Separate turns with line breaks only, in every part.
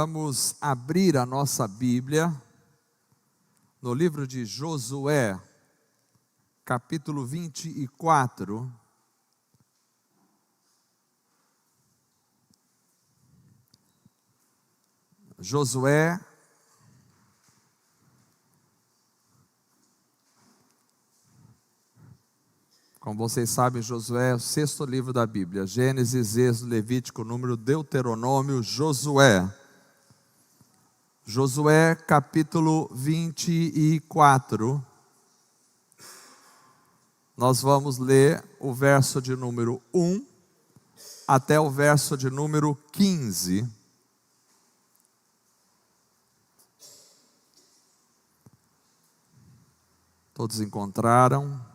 Vamos abrir a nossa Bíblia no livro de Josué, capítulo 24. Josué, como vocês sabem, Josué é o sexto livro da Bíblia. Gênesis, Êxodo, Levítico, Número, Deuteronômio, Josué. Josué capítulo 24, nós vamos ler o verso de número 1 até o verso de número 15. Todos encontraram?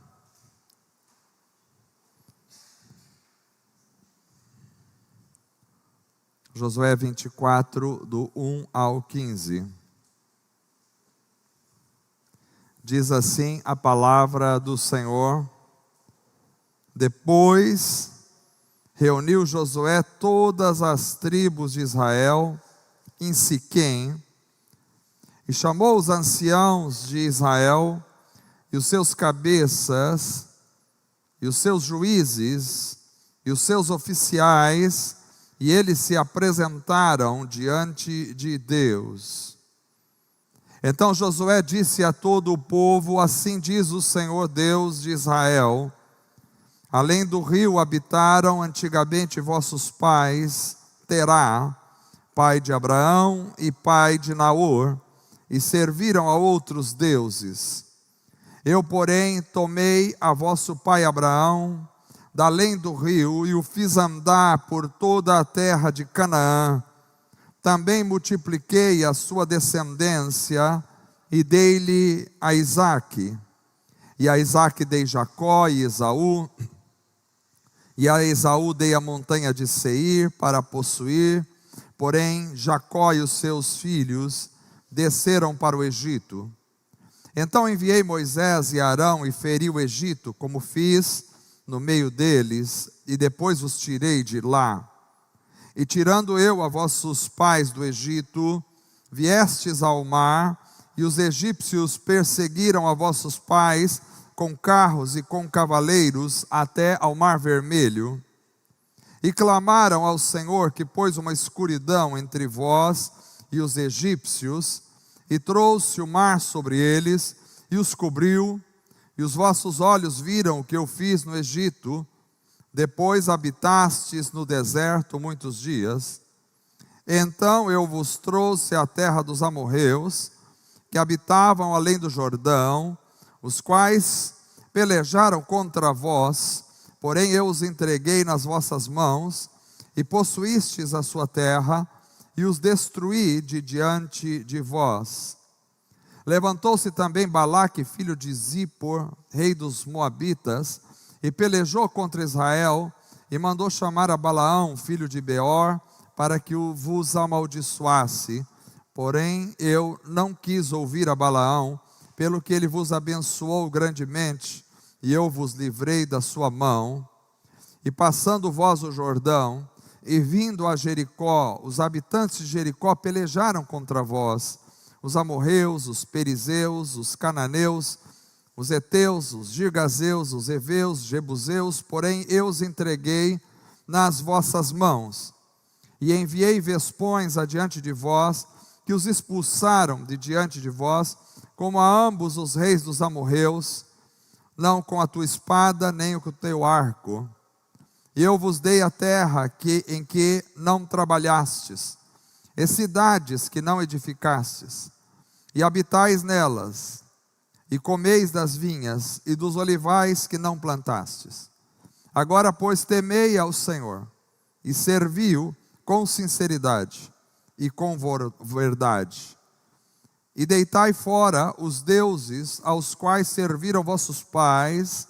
Josué 24, do 1 ao 15. Diz assim a palavra do Senhor: Depois reuniu Josué todas as tribos de Israel em Siquém, e chamou os anciãos de Israel, e os seus cabeças, e os seus juízes, e os seus oficiais, e eles se apresentaram diante de Deus. Então Josué disse a todo o povo: Assim diz o Senhor Deus de Israel: Além do rio habitaram antigamente vossos pais, Terá, pai de Abraão e pai de Naor, e serviram a outros deuses. Eu, porém, tomei a vosso pai Abraão da além do rio, e o fiz andar por toda a terra de Canaã. Também multipliquei a sua descendência, e dei-lhe a Isaque. E a Isaque dei Jacó e Esaú, e a Esaú dei a montanha de Seir para possuir. Porém Jacó e os seus filhos desceram para o Egito. Então enviei Moisés e Arão, e feri o Egito, como fiz no meio deles, e depois os tirei de lá. E tirando eu a vossos pais do Egito, viestes ao mar, e os egípcios perseguiram a vossos pais com carros e com cavaleiros até ao mar Vermelho. E clamaram ao Senhor, que pôs uma escuridão entre vós e os egípcios, e trouxe o mar sobre eles, e os cobriu. E os vossos olhos viram o que eu fiz no Egito. Depois habitastes no deserto muitos dias. Então eu vos trouxe à terra dos amorreus, que habitavam além do Jordão, os quais pelejaram contra vós, porém eu os entreguei nas vossas mãos, e possuístes a sua terra, e os destruí de diante de vós. Levantou-se também Balaque, filho de Zippor, rei dos Moabitas, e pelejou contra Israel, e mandou chamar a Balaão, filho de Beor, para que vos amaldiçoasse. Porém eu não quis ouvir a Balaão, pelo que ele vos abençoou grandemente, e eu vos livrei da sua mão. E passando vós o Jordão, e vindo a Jericó, os habitantes de Jericó pelejaram contra vós, os amorreus, os perizeus, os cananeus, os heteus, os girgazeus, os heveus, os jebuseus, porém eu os entreguei nas vossas mãos. E enviei vespões adiante de vós, que os expulsaram de diante de vós, como a ambos os reis dos amorreus, não com a tua espada, nem com o teu arco. E eu vos dei a terra em que não trabalhastes, e cidades que não edificastes, e habitais nelas, e comeis das vinhas e dos olivais que não plantastes. Agora, pois, temei ao Senhor, e servi-o com sinceridade e com verdade. E deitai fora os deuses aos quais serviram vossos pais,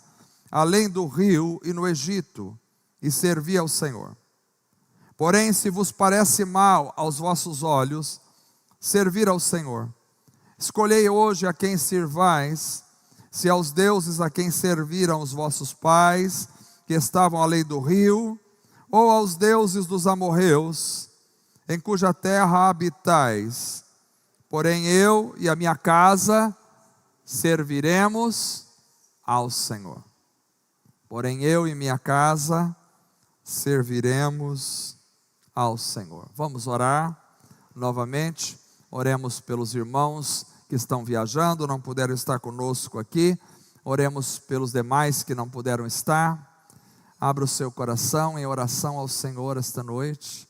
além do rio e no Egito, e servi ao Senhor. Porém, se vos parece mal aos vossos olhos servir ao Senhor, escolhei hoje a quem sirvais, se aos deuses a quem serviram os vossos pais, que estavam além do rio, ou aos deuses dos amorreus, em cuja terra habitais. Porém eu e a minha casa serviremos ao Senhor. Porém eu e minha casa serviremos ao Senhor. Vamos orar novamente. Oremos pelos irmãos que estão viajando, não puderam estar conosco aqui. Oremos pelos demais que não puderam estar. Abra o seu coração em oração ao Senhor esta noite.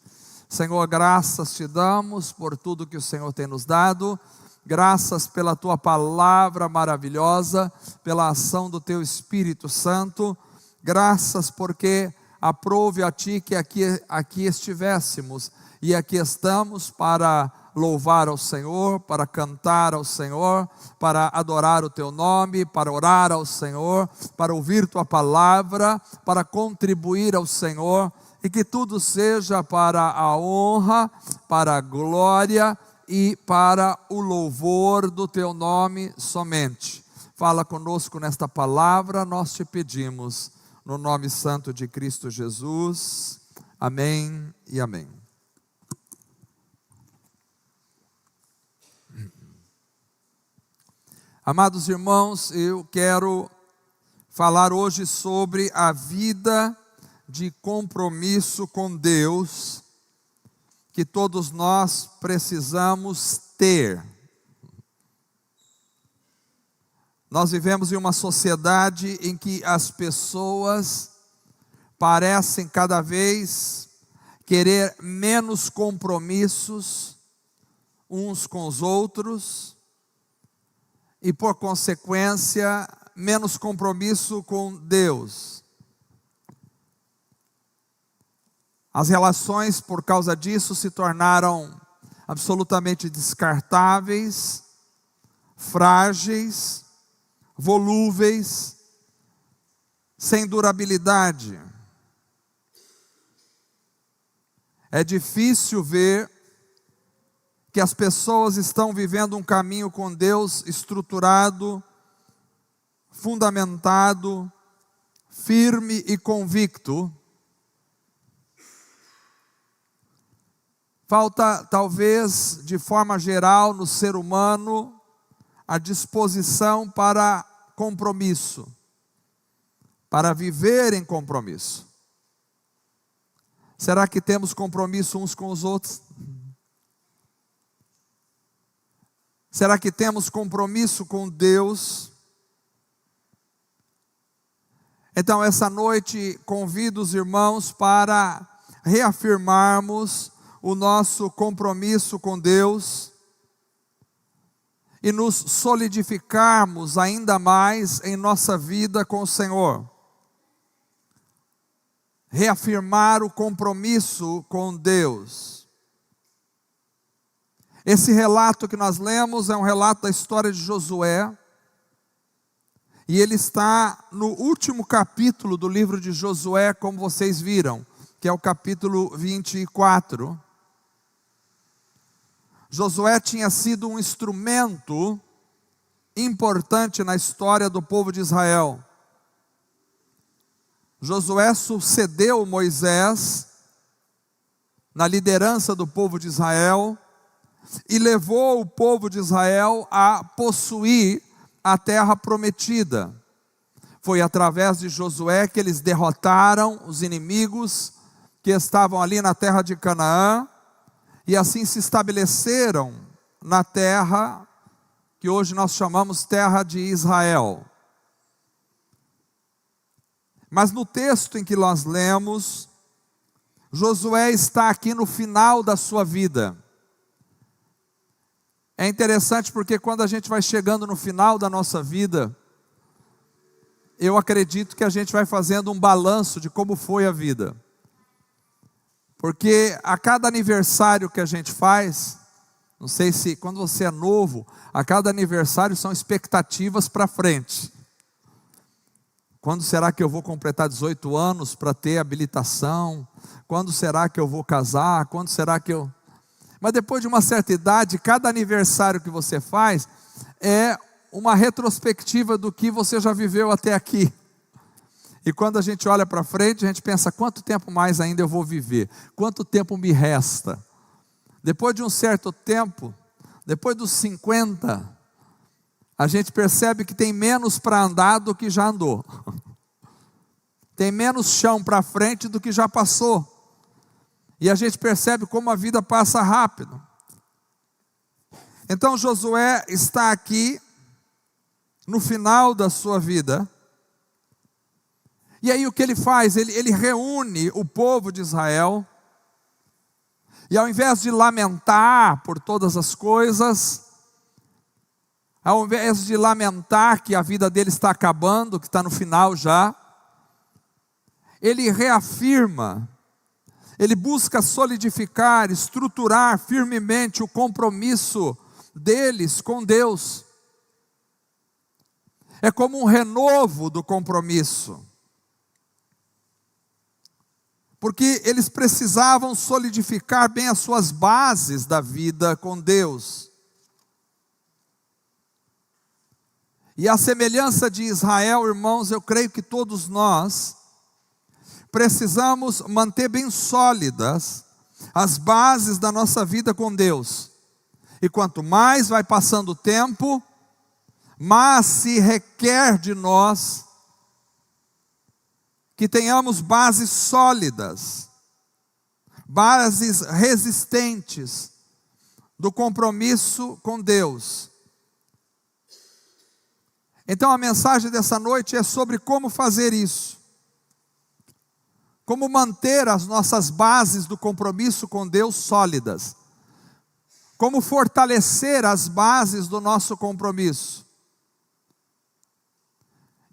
Senhor, graças te damos por tudo que o Senhor tem nos dado. Graças pela tua palavra maravilhosa, pela ação do teu Espírito Santo. Graças porque aprove a ti que aqui estivéssemos. E aqui estamos para louvar ao Senhor, para cantar ao Senhor, para adorar o teu nome, para orar ao Senhor, para ouvir tua palavra, para contribuir ao Senhor, e que tudo seja para a honra, para a glória e para o louvor do teu nome somente. Fala conosco nesta palavra, nós te pedimos, no nome santo de Cristo Jesus. Amém e amém. Amados irmãos, eu quero falar hoje sobre a vida de compromisso com Deus, que todos nós precisamos ter. Nós vivemos em uma sociedade em que as pessoas parecem cada vez querer menos compromissos uns com os outros, e por consequência, menos compromisso com Deus. As relações, por causa disso, se tornaram absolutamente descartáveis, frágeis, volúveis, sem durabilidade. É difícil ver que as pessoas estão vivendo um caminho com Deus estruturado, fundamentado, firme e convicto. Falta, talvez, de forma geral, no ser humano, a disposição para compromisso, para viver em compromisso. Será que temos compromisso uns com os outros? Será que temos compromisso com Deus? Então, essa noite, convido os irmãos para reafirmarmos o nosso compromisso com Deus e nos solidificarmos ainda mais em nossa vida com o Senhor. Reafirmar o compromisso com Deus. Esse relato que nós lemos é um relato da história de Josué, e ele está no último capítulo do livro de Josué, como vocês viram, que é o capítulo 24. Josué tinha sido um instrumento importante na história do povo de Israel. Josué sucedeu Moisés na liderança do povo de Israel e levou o povo de Israel a possuir a terra prometida. Foi através de Josué que eles derrotaram os inimigos que estavam ali na terra de Canaã, e assim se estabeleceram na terra que hoje nós chamamos terra de Israel. Mas no texto em que nós lemos, Josué está aqui no final da sua vida. É interessante porque quando a gente vai chegando no final da nossa vida, eu acredito que a gente vai fazendo um balanço de como foi a vida. Porque a cada aniversário que a gente faz, não sei se quando você é novo, a cada aniversário são expectativas para frente. Quando será que eu vou completar 18 anos para ter habilitação? Quando será que eu vou casar? Quando será que eu... Mas depois de uma certa idade, cada aniversário que você faz é uma retrospectiva do que você já viveu até aqui. E quando a gente olha para frente, a gente pensa, quanto tempo mais ainda eu vou viver? Quanto tempo me resta? depois de um certo tempo, depois dos 50, a gente percebe que tem menos para andar do que já andou. Tem menos chão para frente do que já passou. E a gente percebe como a vida passa rápido. Então Josué está aqui no final da sua vida. E aí o que ele faz? Ele reúne o povo de Israel. E ao invés de lamentar por todas as coisas, ao invés de lamentar que a vida dele está acabando, que está no final já, ele reafirma, ele busca solidificar, estruturar firmemente o compromisso deles com Deus. É como um renovo do compromisso. Porque eles precisavam solidificar bem as suas bases da vida com Deus. E a semelhança de Israel, irmãos, eu creio que todos nós precisamos manter bem sólidas as bases da nossa vida com Deus. E quanto mais vai passando o tempo, mais se requer de nós que tenhamos bases sólidas, bases resistentes do compromisso com Deus. Então a mensagem dessa noite é sobre como fazer isso. Como manter as nossas bases do compromisso com Deus sólidas. Como fortalecer as bases do nosso compromisso.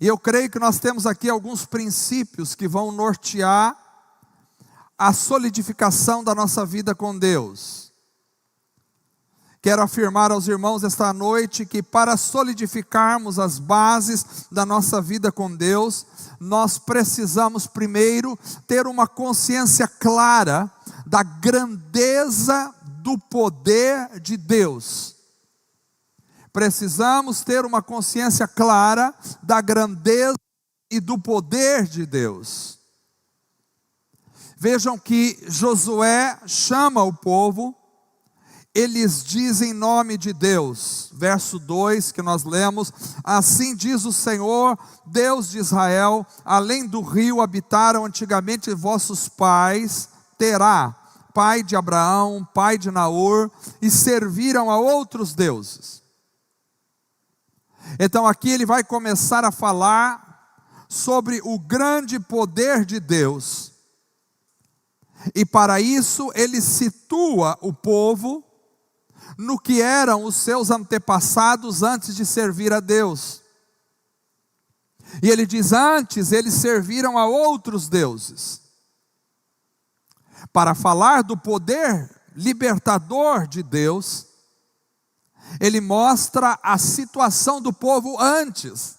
E eu creio que nós temos aqui alguns princípios que vão nortear a solidificação da nossa vida com Deus. Quero afirmar aos irmãos esta noite que para solidificarmos as bases da nossa vida com Deus, nós precisamos primeiro ter uma consciência clara da grandeza do poder de Deus. Precisamos ter uma consciência clara da grandeza e do poder de Deus. Vejam que Josué chama o povo, eles dizem em nome de Deus, verso 2 que nós lemos: assim diz o Senhor, Deus de Israel, além do rio habitaram antigamente vossos pais, Terá, pai de Abraão, pai de Naor, e serviram a outros deuses. Então aqui ele vai começar a falar sobre o grande poder de Deus. E para isso ele situa o povo no que eram os seus antepassados antes de servir a Deus. E ele diz: antes eles serviram a outros deuses. Para falar do poder libertador de Deus, ele mostra a situação do povo antes.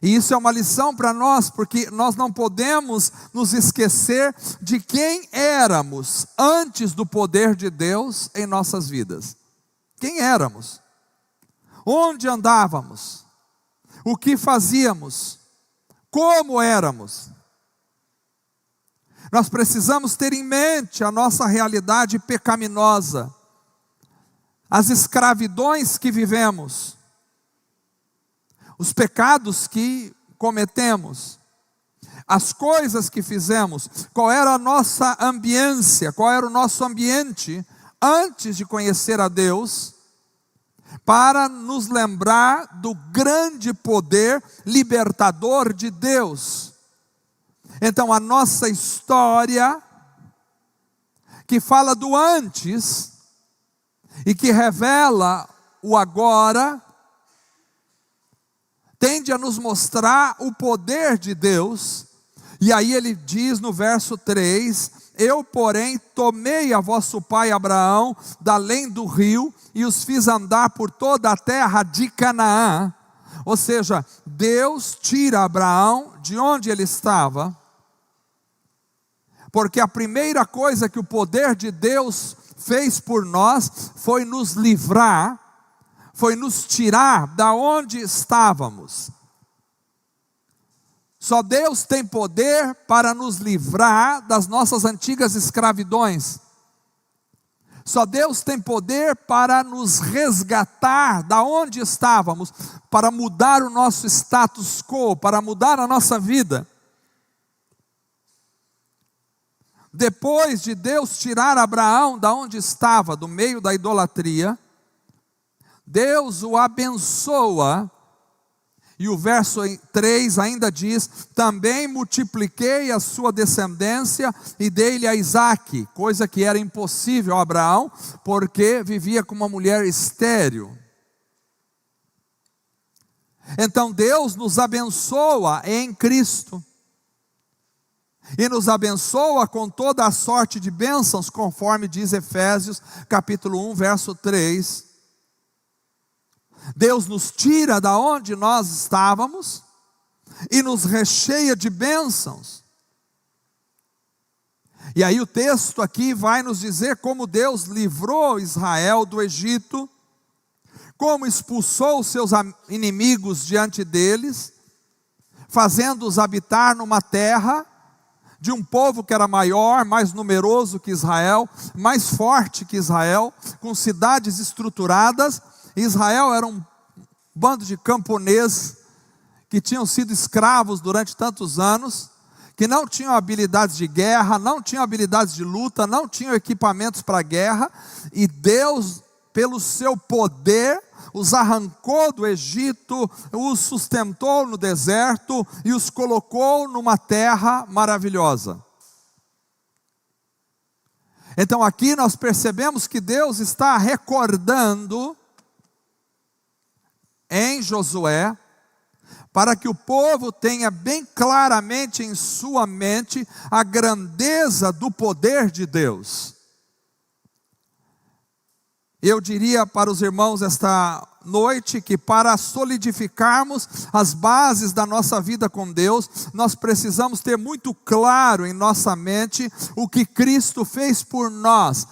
E isso é uma lição para nós, porque nós não podemos nos esquecer de quem éramos antes do poder de Deus em nossas vidas. Quem éramos? Onde andávamos? O que fazíamos? Como éramos? Nós precisamos ter em mente a nossa realidade pecaminosa, as escravidões que vivemos, os pecados que cometemos, as coisas que fizemos, qual era a nossa ambiência, qual era o nosso ambiente antes de conhecer a Deus, para nos lembrar do grande poder libertador de Deus. Então a nossa história, que fala do antes, e que revela o agora, tende a nos mostrar o poder de Deus. E aí ele diz no verso 3: eu porém tomei a vosso pai Abraão da além do rio, e os fiz andar por toda a terra de Canaã. Ou seja, Deus tira Abraão de onde ele estava, porque a primeira coisa que o poder de Deus fez por nós foi nos livrar, foi nos tirar da onde estávamos. Só Deus tem poder para nos livrar das nossas antigas escravidões. Só Deus tem poder para nos resgatar da onde estávamos, para mudar o nosso status quo, para mudar a nossa vida. Depois de Deus tirar Abraão da onde estava, do meio da idolatria, Deus o abençoa. E o verso 3 ainda diz: também multipliquei a sua descendência e dei-lhe a Isaque, coisa que era impossível a Abraão, porque vivia com uma mulher estéril. Então Deus nos abençoa em Cristo, e nos abençoa com toda a sorte de bênçãos, conforme diz Efésios capítulo 1, verso 3. Deus nos tira da onde nós estávamos e nos recheia de bênçãos. E aí o texto aqui vai nos dizer como Deus livrou Israel do Egito, como expulsou os seus inimigos diante deles, fazendo-os habitar numa terra de um povo que era maior, mais numeroso que Israel, mais forte que Israel, com cidades estruturadas. Israel era um bando de camponeses que tinham sido escravos durante tantos anos, que não tinham habilidades de guerra, não tinham habilidades de luta, não tinham equipamentos para guerra, e Deus, pelo seu poder, os arrancou do Egito, os sustentou no deserto e os colocou numa terra maravilhosa. Então aqui nós percebemos que Deus está recordando em Josué, para que o povo tenha bem claramente em sua mente a grandeza do poder de Deus. Eu diria para os irmãos esta noite que para solidificarmos as bases da nossa vida com Deus, nós precisamos ter muito claro em nossa mente o que Cristo fez por nós.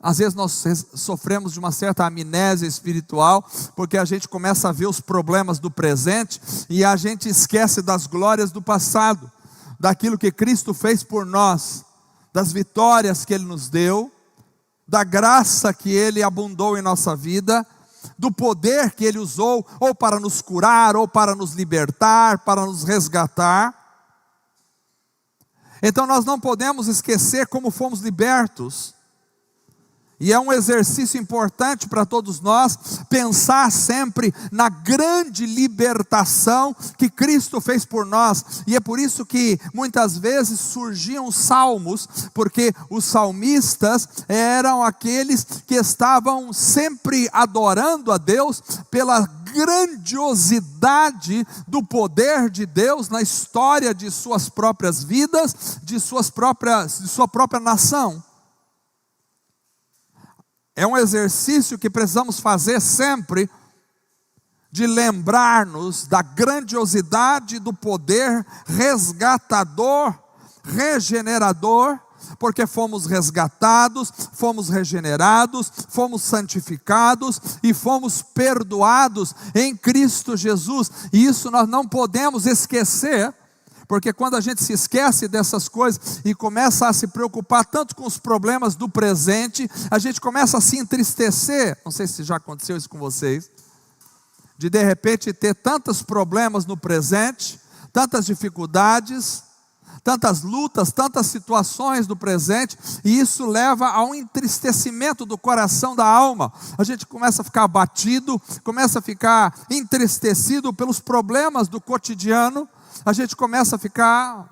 Às vezes nós sofremos de uma certa amnésia espiritual, porque a gente começa a ver os problemas do presente e a gente esquece das glórias do passado, daquilo que Cristo fez por nós, das vitórias que Ele nos deu, da graça que Ele abundou em nossa vida, do poder que Ele usou, ou para nos curar, ou para nos libertar, para nos resgatar. Então nós não podemos esquecer como fomos libertos. E é um exercício importante para todos nós, pensar sempre na grande libertação que Cristo fez por nós. E é por isso que muitas vezes surgiam salmos, porque os salmistas eram aqueles que estavam sempre adorando a Deus pela grandiosidade do poder de Deus na história de suas próprias vidas, de sua própria nação. É um exercício que precisamos fazer sempre, de lembrar-nos da grandiosidade do poder resgatador, regenerador, porque fomos resgatados, fomos regenerados, fomos santificados e fomos perdoados em Cristo Jesus. E isso nós não podemos esquecer, porque quando a gente se esquece dessas coisas e começa a se preocupar tanto com os problemas do presente, a gente começa a se entristecer. Não sei se já aconteceu isso com vocês, de repente ter tantos problemas no presente, tantas dificuldades, tantas lutas, tantas situações do presente, e isso leva a um entristecimento do coração, da alma. A gente começa a ficar abatido, começa a ficar entristecido pelos problemas do cotidiano, a gente começa a ficar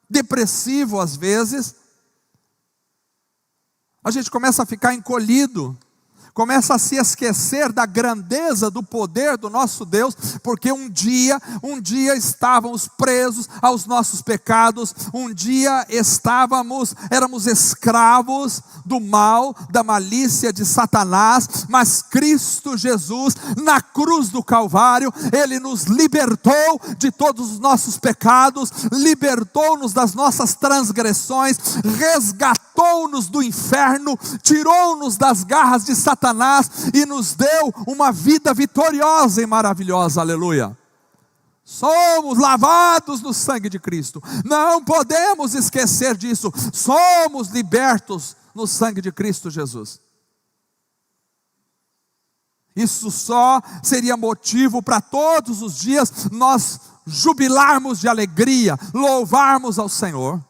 depressivo às vezes, a gente começa a ficar encolhido, começa a se esquecer da grandeza do poder do nosso Deus, porque um dia estávamos presos aos nossos pecados, um dia éramos escravos do mal, da malícia de Satanás, mas Cristo Jesus, na cruz do Calvário, Ele nos libertou de todos os nossos pecados, libertou-nos das nossas transgressões, resgatou-nos do inferno, tirou-nos das garras de Satanás e nos deu uma vida vitoriosa e maravilhosa, aleluia. Somos lavados no sangue de Cristo. Não podemos esquecer disso. Somos libertos no sangue de Cristo Jesus. Isso só seria motivo para todos os dias nós jubilarmos de alegria, louvarmos ao Senhor.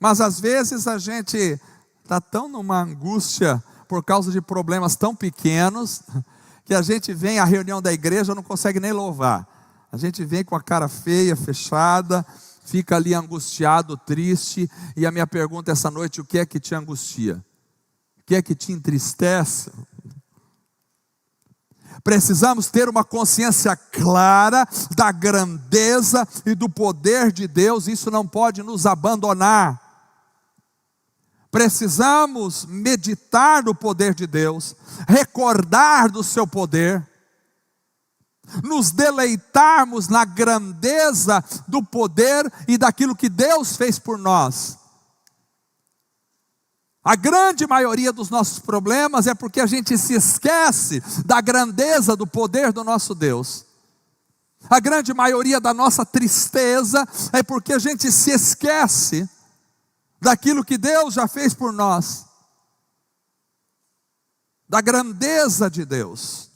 Mas às vezes a gente está tão numa angústia por causa de problemas tão pequenos, que a gente vem à reunião da igreja e não consegue nem louvar. A gente vem com a cara feia, fechada, fica ali angustiado, triste. E a minha pergunta essa noite: o que é que te angustia? O que é que te entristece? Precisamos ter uma consciência clara da grandeza e do poder de Deus. Isso não pode nos abandonar. Precisamos meditar no poder de Deus, recordar do seu poder, nos deleitarmos na grandeza do poder e daquilo que Deus fez por nós. A grande maioria dos nossos problemas é porque a gente se esquece da grandeza do poder do nosso Deus. A grande maioria da nossa tristeza é porque a gente se esquece daquilo que Deus já fez por nós, da grandeza de Deus.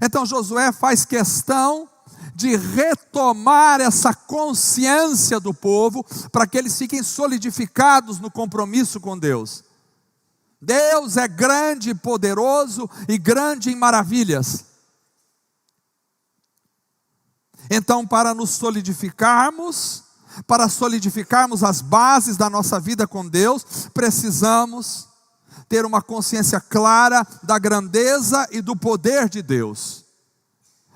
Então Josué faz questão de retomar essa consciência do povo, para que eles fiquem solidificados no compromisso com Deus. Deus é grande e poderoso e grande em maravilhas. Então, para nos solidificarmos, para solidificarmos as bases da nossa vida com Deus, precisamos ter uma consciência clara da grandeza e do poder de Deus.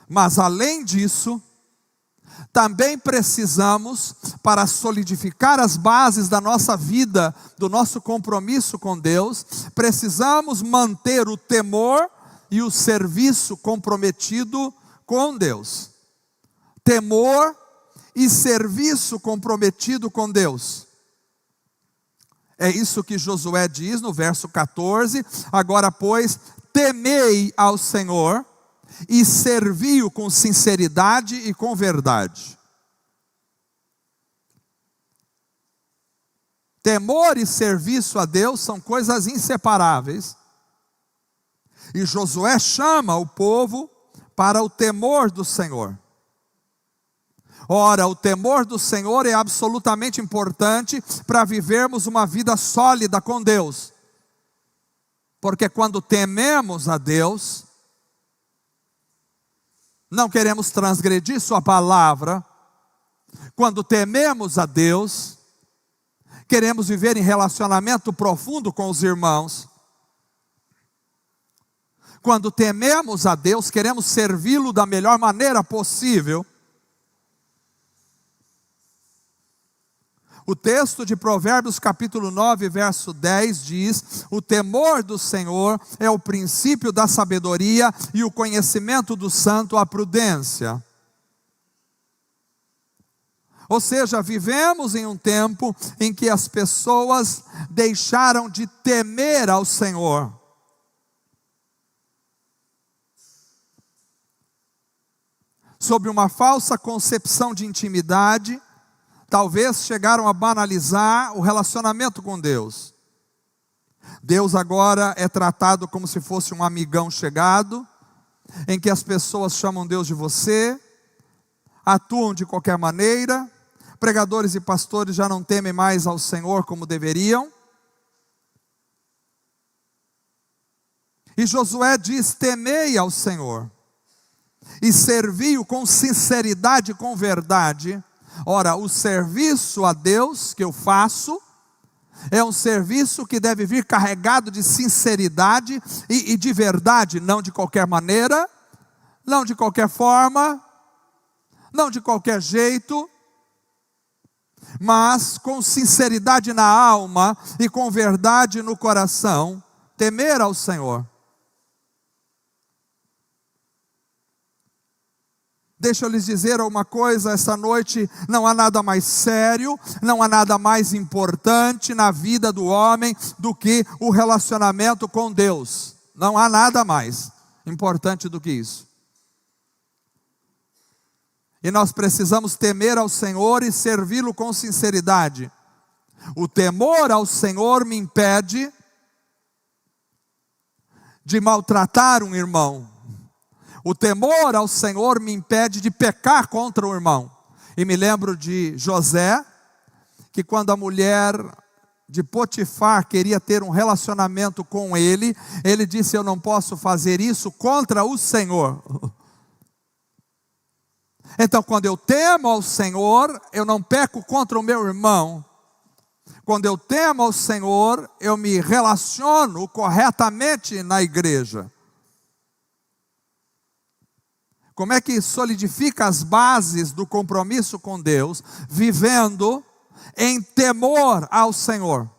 Mas além disso, também precisamos, para solidificar as bases da nossa vida, do nosso compromisso com Deus, precisamos manter o temor e o serviço comprometido com Deus. Temor e serviço comprometido com Deus. É isso que Josué diz no verso 14: agora, pois, temei ao Senhor e servi-o com sinceridade e com verdade. Temor e serviço a Deus são coisas inseparáveis. E Josué chama o povo para o temor do Senhor. Ora, o temor do Senhor é absolutamente importante para vivermos uma vida sólida com Deus. Porque quando tememos a Deus, não queremos transgredir sua palavra. Quando tememos a Deus, queremos viver em relacionamento profundo com os irmãos. Quando tememos a Deus, queremos servi-lo da melhor maneira possível. O texto de Provérbios capítulo 9, verso 10 diz: o temor do Senhor é o princípio da sabedoria e o conhecimento do santo a prudência. Ou seja, vivemos em um tempo em que as pessoas deixaram de temer ao Senhor. Sob uma falsa concepção de intimidade, talvez chegaram a banalizar o relacionamento com Deus. Deus agora é tratado como se fosse um amigão chegado, em que as pessoas chamam Deus de você, atuam de qualquer maneira. Pregadores e pastores já não temem mais ao Senhor como deveriam. E Josué diz: temei ao Senhor e servi-o com sinceridade e com verdade. Ora, o serviço a Deus que eu faço é um serviço que deve vir carregado de sinceridade e de verdade, não de qualquer maneira, não de qualquer forma, não de qualquer jeito, mas com sinceridade na alma e com verdade no coração, temer ao Senhor. Deixa eu lhes dizer uma coisa essa noite: não há nada mais sério, não há nada mais importante na vida do homem do que o relacionamento com Deus. Não há nada mais importante do que isso. E nós precisamos temer ao Senhor e servi-lo com sinceridade. O temor ao Senhor me impede de maltratar um irmão. O temor ao Senhor me impede de pecar contra o irmão. E me lembro de José, que quando a mulher de Potifar queria ter um relacionamento com ele, ele disse: eu não posso fazer isso contra o Senhor. Então, quando eu temo ao Senhor, eu não peco contra o meu irmão. Quando eu temo ao Senhor, eu me relaciono corretamente na igreja. Como é que solidifica as bases do compromisso com Deus? Vivendo em temor ao Senhor.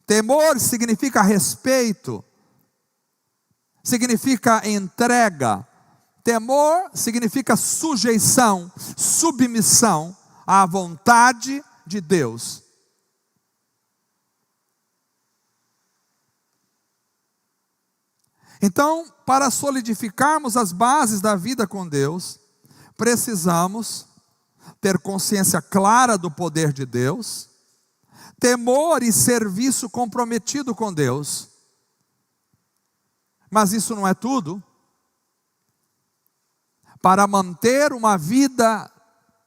Temor significa respeito, significa entrega. Temor significa sujeição, submissão à vontade de Deus. Então, para solidificarmos as bases da vida com Deus, precisamos ter consciência clara do poder de Deus, temor e serviço comprometido com Deus. Mas isso não é tudo. Para manter uma vida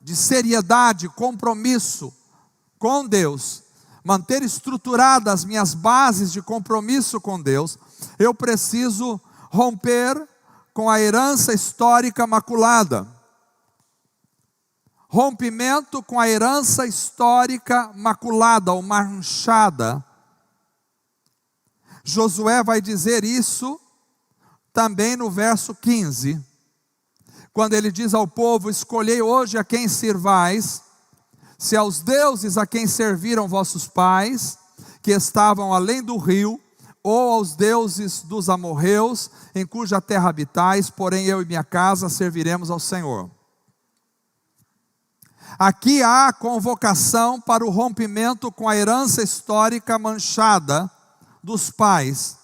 de seriedade, compromisso com Deus, manter estruturadas as minhas bases de compromisso com Deus, eu preciso romper com a herança histórica maculada. Rompimento com a herança histórica maculada ou manchada. Josué vai dizer isso também no verso 15. Quando ele diz ao povo: escolhei hoje a quem sirvais, se aos deuses a quem serviram vossos pais, que estavam além do rio, ou aos deuses dos amorreus, em cuja terra habitais, porém eu e minha casa serviremos ao Senhor. Aqui há a convocação para o rompimento com a herança histórica manchada dos pais.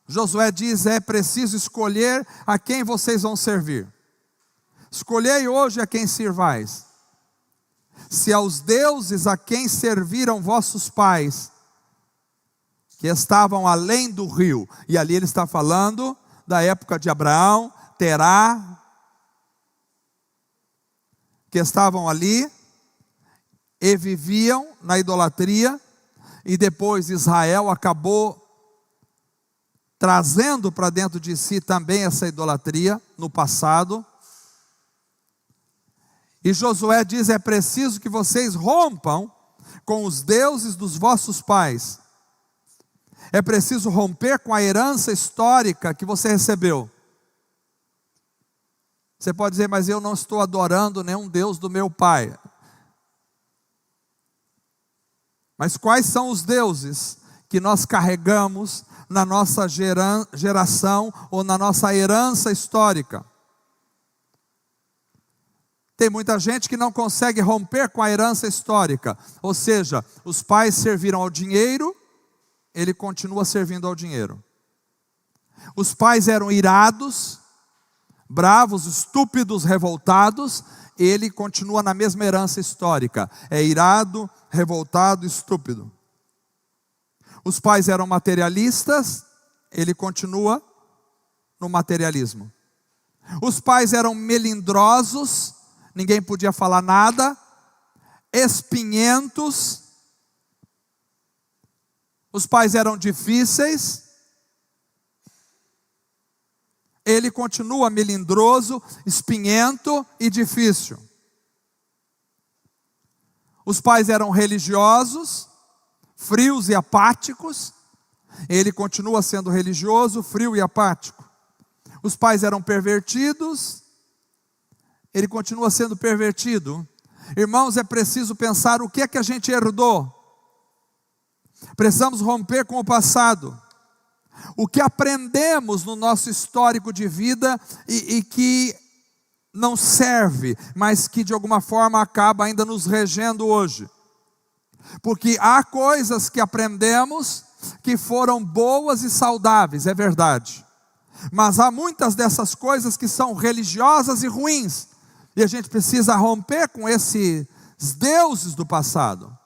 Josué diz: é preciso escolher a quem vocês vão servir. Escolhei hoje a quem sirvais. Se aos deuses a quem serviram vossos pais, que estavam além do rio. E ali ele está falando da época de Abraão, Terá, que estavam ali e viviam na idolatria, e depois Israel acabou trazendo para dentro de si também essa idolatria no passado. E Josué diz: é preciso que vocês rompam com os deuses dos vossos pais. É preciso romper com a herança histórica que você recebeu. Você pode dizer: mas eu não estou adorando nenhum Deus do meu pai. Mas quais são os deuses que nós carregamos na nossa geração ou na nossa herança histórica? Tem muita gente que não consegue romper com a herança histórica. Ou seja, os pais serviram ao dinheiro, ele continua servindo ao dinheiro. Os pais eram irados, bravos, estúpidos, revoltados, ele continua na mesma herança histórica. É irado, revoltado, estúpido. Os pais eram materialistas, ele continua no materialismo. Os pais eram melindrosos, ninguém podia falar nada, espinhentos. Os pais eram difíceis, ele continua melindroso, espinhento e difícil. Os pais eram religiosos, frios e apáticos, ele continua sendo religioso, frio e apático. Os pais eram pervertidos, ele continua sendo pervertido. Irmãos, é preciso pensar o que é que a gente herdou. Precisamos romper com o passado. O que aprendemos no nosso histórico de vida e que não serve, mas que de alguma forma acaba ainda nos regendo hoje. Porque há coisas que aprendemos que foram boas e saudáveis, é verdade. Mas há muitas dessas coisas que são religiosas e ruins, e a gente precisa romper com esses deuses do passado.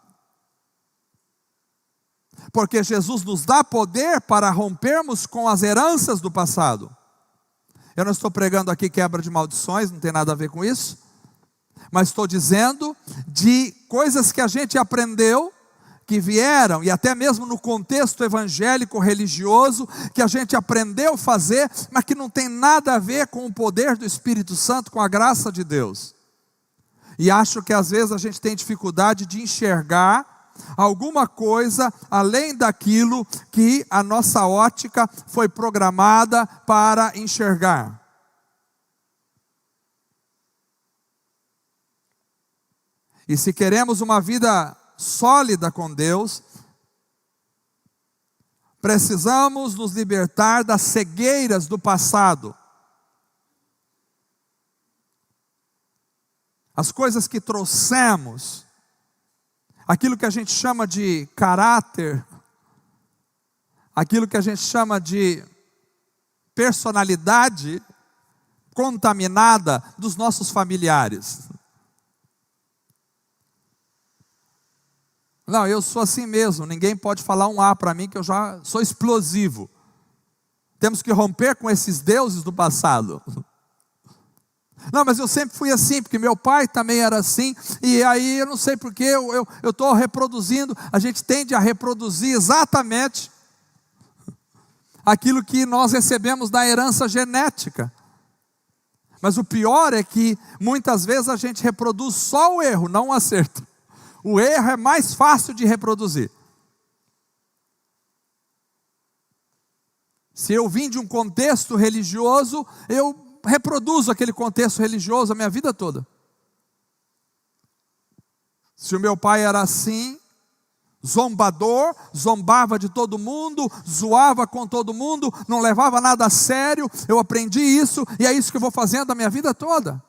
Porque Jesus nos dá poder para rompermos com as heranças do passado. Eu não estou pregando aqui quebra de maldições, não tem nada a ver com isso. Mas estou dizendo de coisas que a gente aprendeu, que vieram, e até mesmo no contexto evangélico religioso, que a gente aprendeu a fazer, mas que não tem nada a ver com o poder do Espírito Santo, com a graça de Deus. E acho que às vezes a gente tem dificuldade de enxergar alguma coisa além daquilo que a nossa ótica foi programada para enxergar. E se queremos uma vida sólida com Deus, precisamos nos libertar das cegueiras do passado. As coisas que trouxemos, aquilo que a gente chama de caráter, aquilo que a gente chama de personalidade contaminada dos nossos familiares. Não, eu sou assim mesmo, ninguém pode falar um A para mim que eu já sou explosivo. Temos que romper com esses deuses do passado. Não, mas eu sempre fui assim, porque meu pai também era assim, e aí eu não sei porque eu estou reproduzindo. A gente tende a reproduzir exatamente aquilo que nós recebemos da herança genética. Mas o pior é que muitas vezes a gente reproduz só o erro, não o acerto. O erro é mais fácil de reproduzir. Se eu vim de um contexto religioso, eu reproduzo aquele contexto religioso a minha vida toda. Se o meu pai era assim, zombador, zombava de todo mundo, zoava com todo mundo, não levava nada a sério, eu aprendi isso, e é isso que eu vou fazendo a minha vida toda.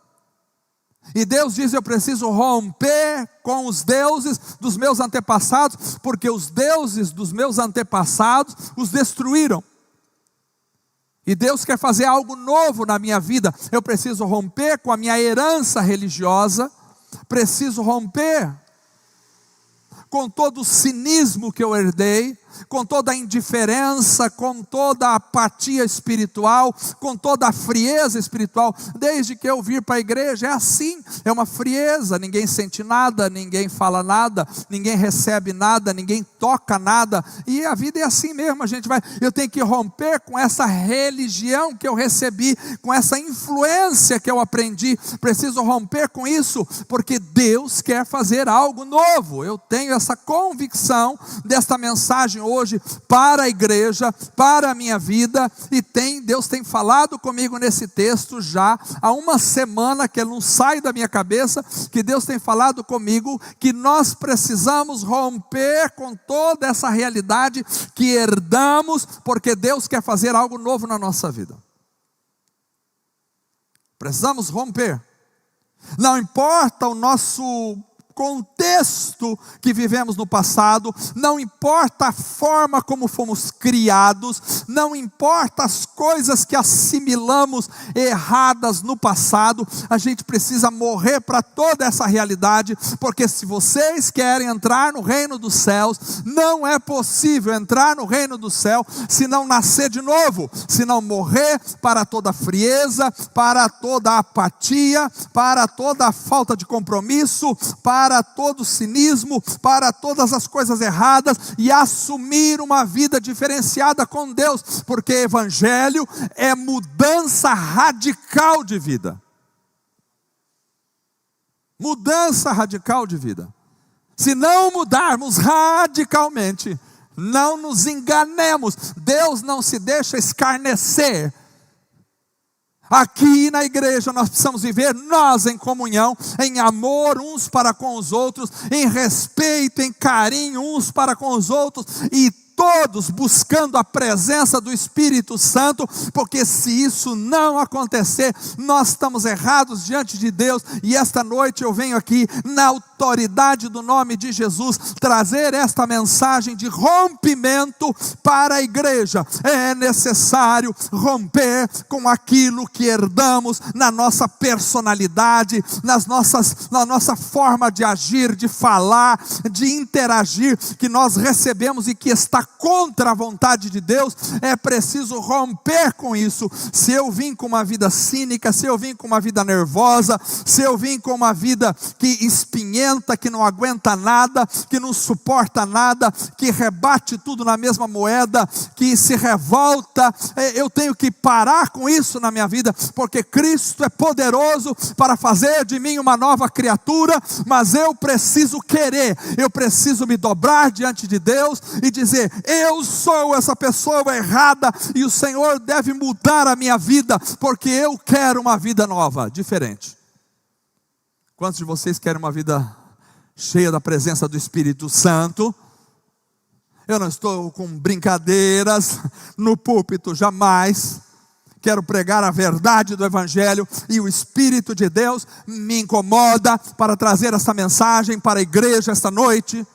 E Deus diz: eu preciso romper com os deuses dos meus antepassados, porque os deuses dos meus antepassados os destruíram. E Deus quer fazer algo novo na minha vida. Eu preciso romper com a minha herança religiosa, preciso romper com todo o cinismo que eu herdei, com toda a indiferença, com toda a apatia espiritual, com toda a frieza espiritual. Desde que eu vir para a igreja é assim, é uma frieza, ninguém sente nada, ninguém fala nada, ninguém recebe nada, ninguém toca nada, e a vida é assim mesmo. Eu tenho que romper com essa religião que eu recebi, com essa influência que eu aprendi, preciso romper com isso, porque Deus quer fazer algo novo. Eu tenho essa convicção desta mensagem hoje para a igreja, para a minha vida, e Deus tem falado comigo nesse texto já há uma semana, que ele não sai da minha cabeça, que Deus tem falado comigo, que nós precisamos romper com toda essa realidade que herdamos, porque Deus quer fazer algo novo na nossa vida. Precisamos romper. Não importa o nosso contexto que vivemos no passado, não importa a forma como fomos criados, não importa as coisas que assimilamos erradas no passado, a gente precisa morrer para toda essa realidade, porque se vocês querem entrar no reino dos céus, não é possível entrar no reino do céu se não nascer de novo, se não morrer para toda a frieza, para toda a apatia, para toda a falta de compromisso, para todo o cinismo, para todas as coisas erradas, e assumir uma vida diferenciada com Deus, porque evangelho é mudança radical de vida. Mudança radical de vida. Se não mudarmos radicalmente, não nos enganemos, Deus não se deixa escarnecer. Aqui na igreja nós precisamos viver nós em comunhão, em amor uns para com os outros, em respeito, em carinho uns para com os outros, e todos buscando a presença do Espírito Santo, porque se isso não acontecer, nós estamos errados diante de Deus. E esta noite eu venho aqui, na autoridade do nome de Jesus, trazer esta mensagem de rompimento para a igreja. É necessário romper com aquilo que herdamos na nossa personalidade, na nossa forma de agir, de falar, de interagir, que nós recebemos e que está contra a vontade de Deus. É preciso romper com isso. Se eu vim com uma vida cínica, se eu vim com uma vida nervosa, se eu vim com uma vida que espinhenta, que não aguenta nada, que não suporta nada, que rebate tudo na mesma moeda, que se revolta, eu tenho que parar com isso na minha vida, porque Cristo é poderoso para fazer de mim uma nova criatura. Mas eu preciso querer, eu preciso me dobrar diante de Deus e dizer: eu sou essa pessoa errada e o Senhor deve mudar a minha vida, porque eu quero uma vida nova, diferente. Quantos de vocês querem uma vida cheia da presença do Espírito Santo? Eu não estou com brincadeiras no púlpito, jamais. Quero pregar a verdade do Evangelho, e o Espírito de Deus me incomoda para trazer essa mensagem para a igreja esta noite.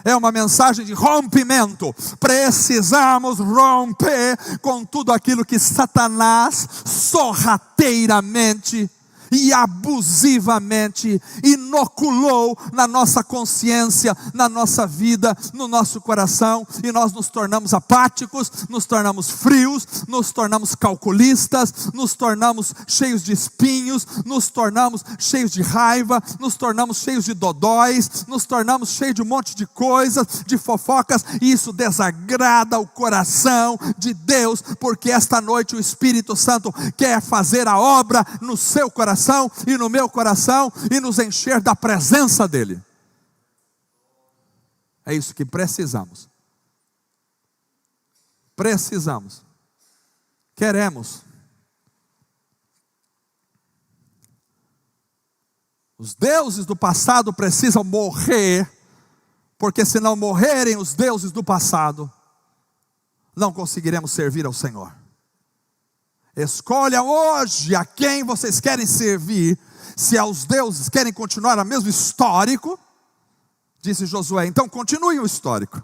É uma mensagem de rompimento. Precisamos romper com tudo aquilo que Satanás sorrateiramente e abusivamente inoculou na nossa consciência, na nossa vida, no nosso coração, e nós nos tornamos apáticos, nos tornamos frios, nos tornamos calculistas, nos tornamos cheios de espinhos, nos tornamos cheios de raiva, nos tornamos cheios de dodóis, nos tornamos cheios de um monte de coisas, de fofocas, e isso desagrada o coração de Deus, porque esta noite o Espírito Santo quer fazer a obra no seu coração e no meu coração, e nos encher da presença dEle. É isso que precisamos. Precisamos. Queremos. Os deuses do passado precisam morrer, porque se não morrerem os deuses do passado, não conseguiremos servir ao Senhor. Escolha hoje a quem vocês querem servir. Se aos deuses querem continuar no mesmo histórico, disse Josué, então continue o histórico.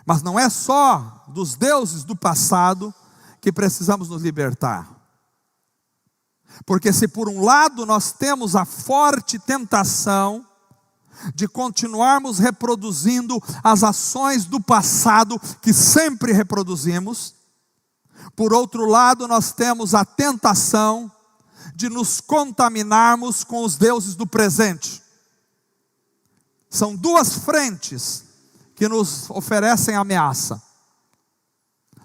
Mas não é só dos deuses do passado que precisamos nos libertar. Porque se por um lado nós temos a forte tentação de continuarmos reproduzindo as ações do passado que sempre reproduzimos, por outro lado nós temos a tentação de nos contaminarmos com os deuses do presente. São duas frentes que nos oferecem ameaça.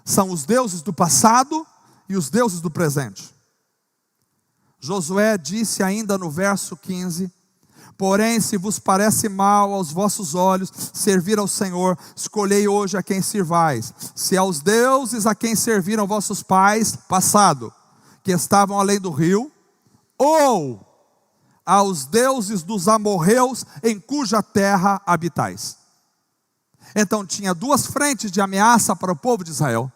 São os deuses do passado e os deuses do presente. Josué disse ainda no verso 15: porém, se vos parece mal aos vossos olhos servir ao Senhor, escolhei hoje a quem sirvais. Se aos deuses a quem serviram vossos pais, passado, que estavam além do rio, ou aos deuses dos amorreus em cuja terra habitais. Então tinha duas frentes de ameaça para o povo de Israel.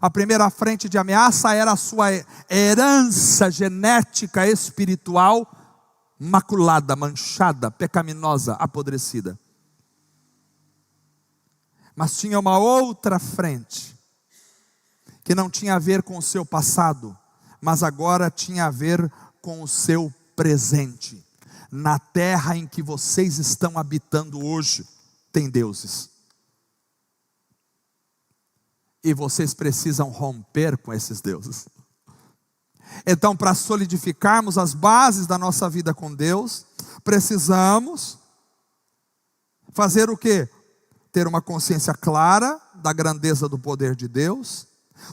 A primeira frente de ameaça era a sua herança genética espiritual maculada, manchada, pecaminosa, apodrecida. Mas tinha uma outra frente, que não tinha a ver com o seu passado, mas agora tinha a ver com o seu presente. Na terra em que vocês estão habitando hoje, tem deuses. E vocês precisam romper com esses deuses. Então, para solidificarmos as bases da nossa vida com Deus, precisamos fazer o quê? Ter uma consciência clara da grandeza do poder de Deus,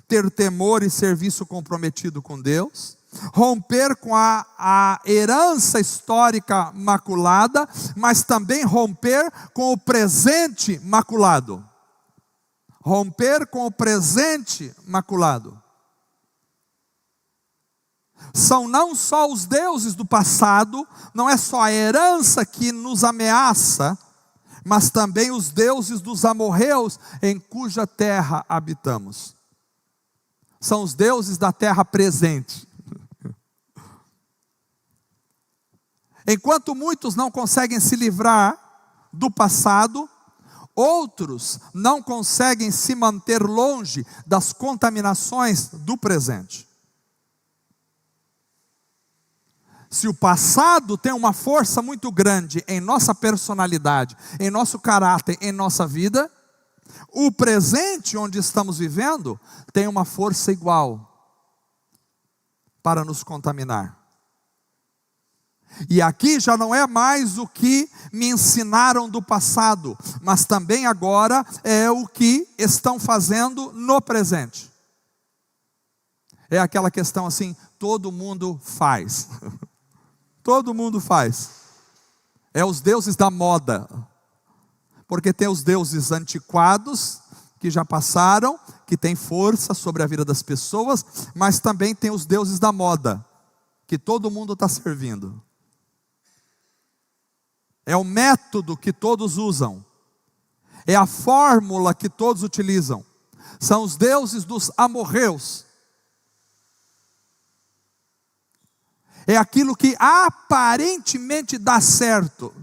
ter temor e serviço comprometido com Deus, romper com a herança histórica maculada, mas também romper com o presente maculado. Romper com o presente maculado. São não só os deuses do passado, não é só a herança que nos ameaça, mas também os deuses dos amorreus, em cuja terra habitamos. São os deuses da terra presente. Enquanto muitos não conseguem se livrar do passado, outros não conseguem se manter longe das contaminações do presente. Se o passado tem uma força muito grande em nossa personalidade, em nosso caráter, em nossa vida, o presente onde estamos vivendo tem uma força igual para nos contaminar. E aqui já não é mais o que me ensinaram do passado, mas também agora é o que estão fazendo no presente. É aquela questão assim, todo mundo faz. Todo mundo faz. É os deuses da moda. Porque tem os deuses antiquados, que já passaram, que tem força sobre a vida das pessoas, mas também tem os deuses da moda, que todo mundo está servindo. É o método que todos usam. É a fórmula que todos utilizam. São os deuses dos amorreus. É aquilo que aparentemente dá certo.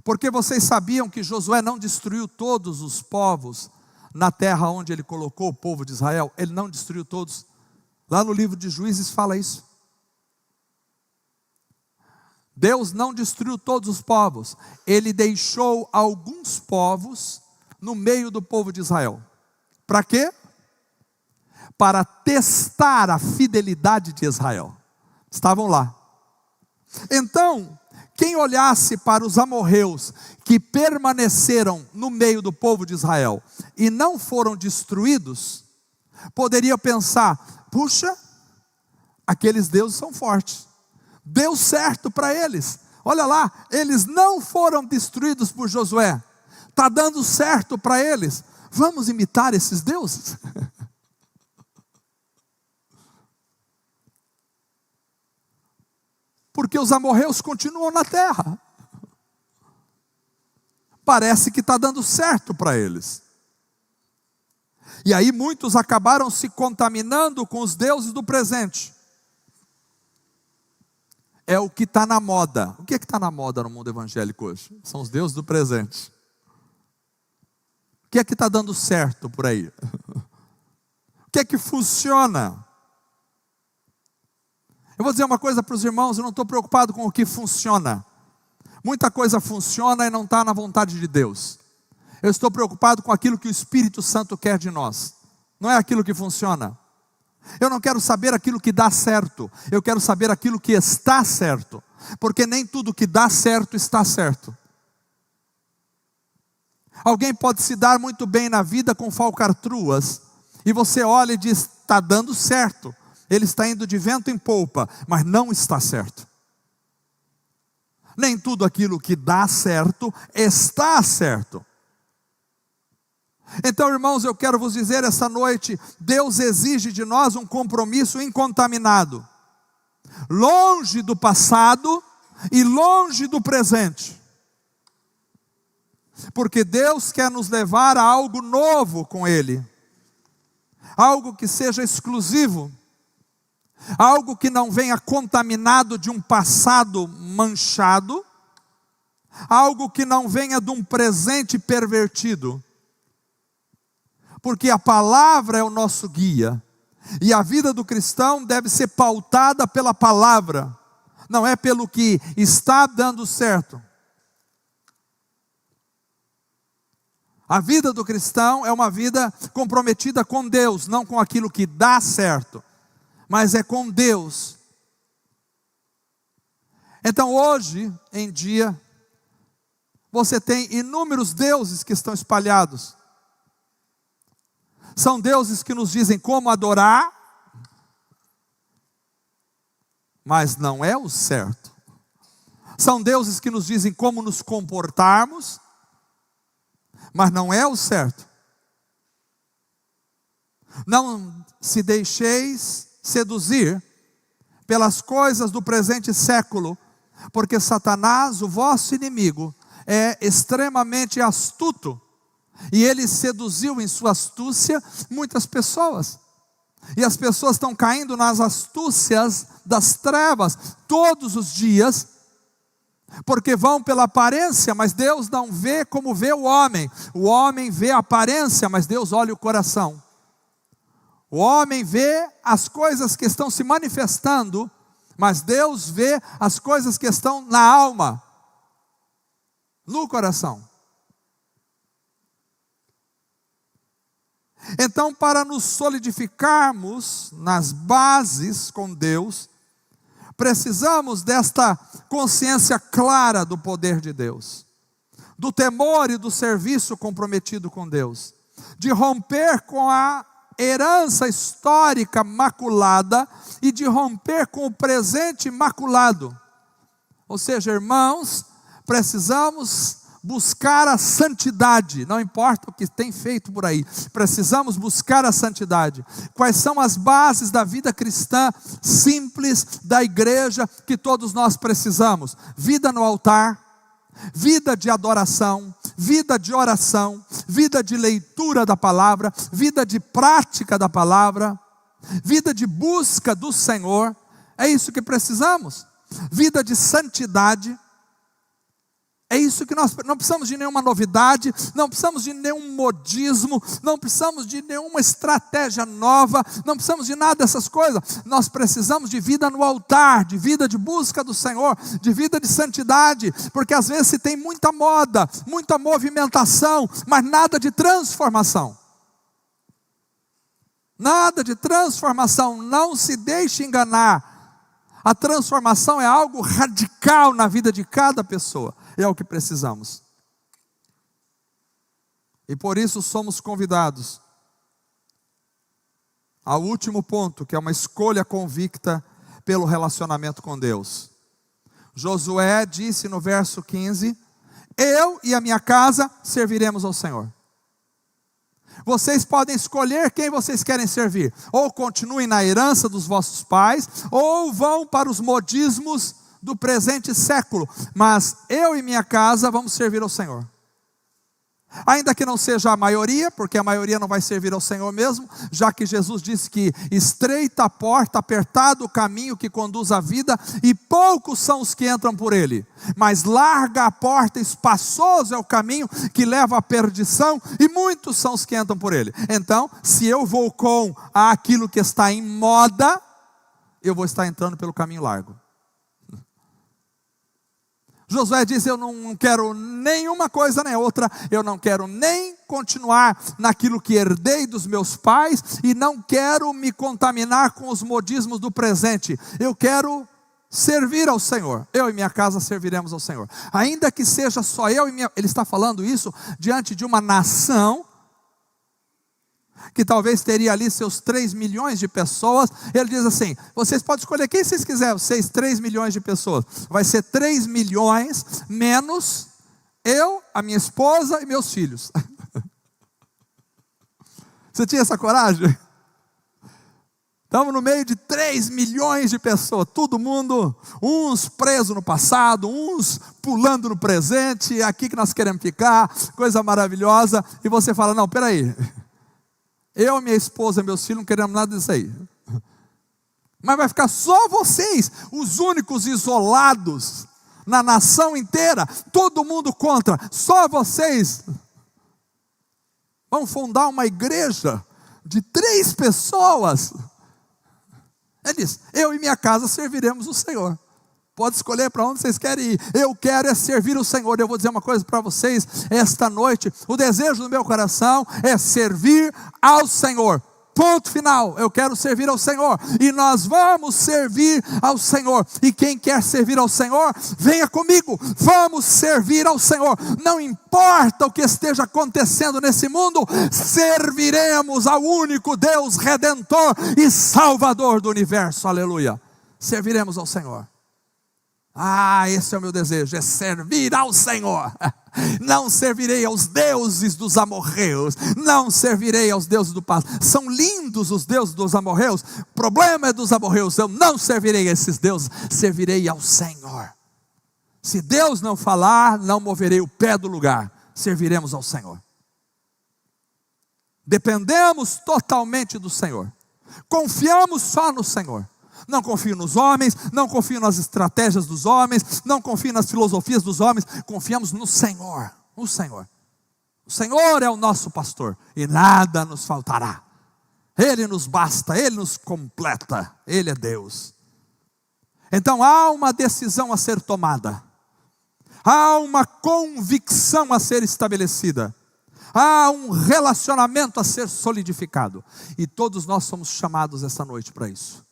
Porque vocês sabiam que Josué não destruiu todos os povos na terra onde ele colocou o povo de Israel? Ele não destruiu todos. Lá no livro de Juízes fala isso. Deus não destruiu todos os povos. Ele deixou alguns povos no meio do povo de Israel. Para quê? Para testar a fidelidade de Israel. Estavam lá. Então, quem olhasse para os amorreus que permaneceram no meio do povo de Israel e não foram destruídos, poderia pensar, puxa, aqueles deuses são fortes. Deu certo para eles. Olha lá, eles não foram destruídos por Josué. Está dando certo para eles. Vamos imitar esses deuses? Porque os amorreus continuam na terra. Parece que está dando certo para eles. E aí muitos acabaram se contaminando com os deuses do presente. É o que está na moda. O que é que está na moda no mundo evangélico hoje? São os deuses do presente. O que é que está dando certo por aí? O que é que funciona? Eu vou dizer uma coisa para os irmãos, eu não estou preocupado com o que funciona. Muita coisa funciona e não está na vontade de Deus. Eu estou preocupado com aquilo que o Espírito Santo quer de nós. Não é aquilo que funciona. Eu não quero saber aquilo que dá certo. Eu quero saber aquilo que está certo. Porque nem tudo que dá certo está certo. Alguém pode se dar muito bem na vida com falcatruas. E você olha e diz, está dando certo. Ele está indo de vento em polpa, mas não está certo. Nem tudo aquilo que dá certo está certo. Então, irmãos, eu quero vos dizer essa noite, Deus exige de nós um compromisso incontaminado, longe do passado e longe do presente. Porque Deus quer nos levar a algo novo com Ele, algo que seja exclusivo, algo que não venha contaminado de um passado manchado, algo que não venha de um presente pervertido. Porque a palavra é o nosso guia, e a vida do cristão deve ser pautada pela palavra, não é pelo que está dando certo. A vida do cristão é uma vida comprometida com Deus, não com aquilo que dá certo, mas é com Deus. Então hoje em dia, você tem inúmeros deuses que estão espalhados. São deuses que nos dizem como adorar, mas não é o certo. São deuses que nos dizem como nos comportarmos, mas não é o certo. Não se deixeis seduzir pelas coisas do presente século, porque Satanás, o vosso inimigo, é extremamente astuto. E ele seduziu em sua astúcia muitas pessoas. E as pessoas estão caindo nas astúcias das trevas todos os dias, porque vão pela aparência, mas Deus não vê como vê o homem. O homem vê a aparência, mas Deus olha o coração. O homem vê as coisas que estão se manifestando, mas Deus vê as coisas que estão na alma, no coração. Então, para nos solidificarmos nas bases com Deus, precisamos desta consciência clara do poder de Deus, do temor e do serviço comprometido com Deus, de romper com a herança histórica maculada e de romper com o presente maculado. Ou seja, irmãos, precisamos buscar a santidade, não importa o que tem feito por aí, precisamos buscar a santidade. Quais são as bases da vida cristã simples da igreja que todos nós precisamos? Vida no altar, vida de adoração, vida de oração, vida de leitura da palavra, vida de prática da palavra, vida de busca do Senhor. É isso que precisamos. Vida de santidade. É isso que nós não precisamos de nenhuma novidade, não precisamos de nenhum modismo, não precisamos de nenhuma estratégia nova, não precisamos de nada dessas coisas. Nós precisamos de vida no altar, de vida de busca do Senhor, de vida de santidade, porque às vezes se tem muita moda, muita movimentação, mas nada de transformação. Nada de transformação, não se deixe enganar. A transformação é algo radical na vida de cada pessoa. É o que precisamos. E por isso somos convidados ao último ponto, que é uma escolha convicta pelo relacionamento com Deus. Josué disse no verso 15: eu e a minha casa serviremos ao Senhor. Vocês podem escolher quem vocês querem servir. Ou continuem na herança dos vossos pais, ou vão para os modismos do presente século. Mas eu e minha casa vamos servir ao Senhor. Ainda que não seja a maioria, porque a maioria não vai servir ao Senhor mesmo, já que Jesus disse que estreita a porta, apertado o caminho que conduz à vida, e poucos são os que entram por ele. Mas larga a porta, espaçoso é o caminho que leva à perdição, e muitos são os que entram por ele. Então, se eu vou com aquilo que está em moda, eu vou estar entrando pelo caminho largo. Josué diz: eu não quero nenhuma coisa nem outra, eu não quero nem continuar naquilo que herdei dos meus pais, e não quero me contaminar com os modismos do presente. Eu quero servir ao Senhor. Eu e minha casa serviremos ao Senhor. Ainda que seja só eu e minha... Ele está falando isso diante de uma nação que talvez teria ali seus 3 milhões de pessoas. Ele diz assim: vocês podem escolher quem vocês quiserem, vocês 3 milhões de pessoas. Vai ser 3 milhões menos eu, a minha esposa e meus filhos. Você tinha essa coragem? Estamos no meio de 3 milhões de pessoas, todo mundo, uns presos no passado, uns pulando no presente, aqui que nós queremos ficar, coisa maravilhosa. E você fala: não, peraí, eu, minha esposa e meus filhos não queremos nada disso aí. Mas vai ficar só vocês, os únicos isolados na nação inteira, todo mundo contra, só vocês. Vão fundar uma igreja de 3 pessoas. Ele diz: eu e minha casa serviremos o Senhor. Pode escolher para onde vocês querem ir. Eu quero é servir o Senhor. Eu vou dizer uma coisa para vocês esta noite: o desejo do meu coração é servir ao Senhor. Ponto final. Eu quero servir ao Senhor, e nós vamos servir ao Senhor. E quem quer servir ao Senhor, venha comigo. Vamos servir ao Senhor. Não importa o que esteja acontecendo nesse mundo, serviremos ao único Deus Redentor e Salvador do universo. Aleluia. Serviremos ao Senhor. Esse é o meu desejo, é servir ao Senhor. Não servirei aos deuses dos amorreus, não servirei aos deuses do passado. São lindos os deuses dos amorreus, o problema é dos amorreus. Eu não servirei a esses deuses, servirei ao Senhor. Se Deus não falar, não moverei o pé do lugar, serviremos ao Senhor. Dependemos totalmente do Senhor, confiamos só no Senhor. Não confio nos homens, não confio nas estratégias dos homens, não confio nas filosofias dos homens, confiamos no Senhor, no Senhor. O Senhor é o nosso pastor e nada nos faltará. Ele nos basta, Ele nos completa, Ele é Deus. Então há uma decisão a ser tomada, há uma convicção a ser estabelecida, há um relacionamento a ser solidificado, e todos nós somos chamados esta noite para isso.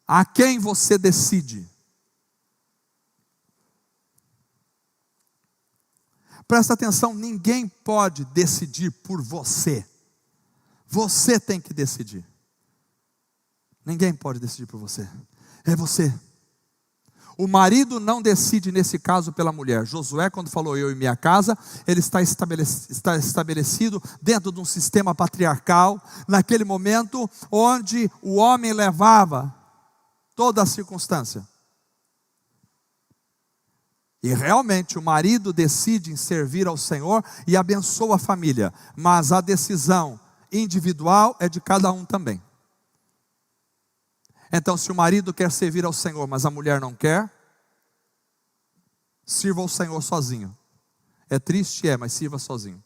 A quem você decide? Presta atenção, ninguém pode decidir por você. Você tem que decidir. Ninguém pode decidir por você. É você. O marido não decide nesse caso pela mulher. Josué, quando falou eu e minha casa, ele está estabelecido dentro de um sistema patriarcal, naquele momento onde o homem levava toda a circunstância. E realmente o marido decide em servir ao Senhor e abençoa a família, mas a decisão individual é de cada um também. Então, se o marido quer servir ao Senhor, mas a mulher não quer, sirva ao Senhor sozinho. É triste, mas sirva sozinho.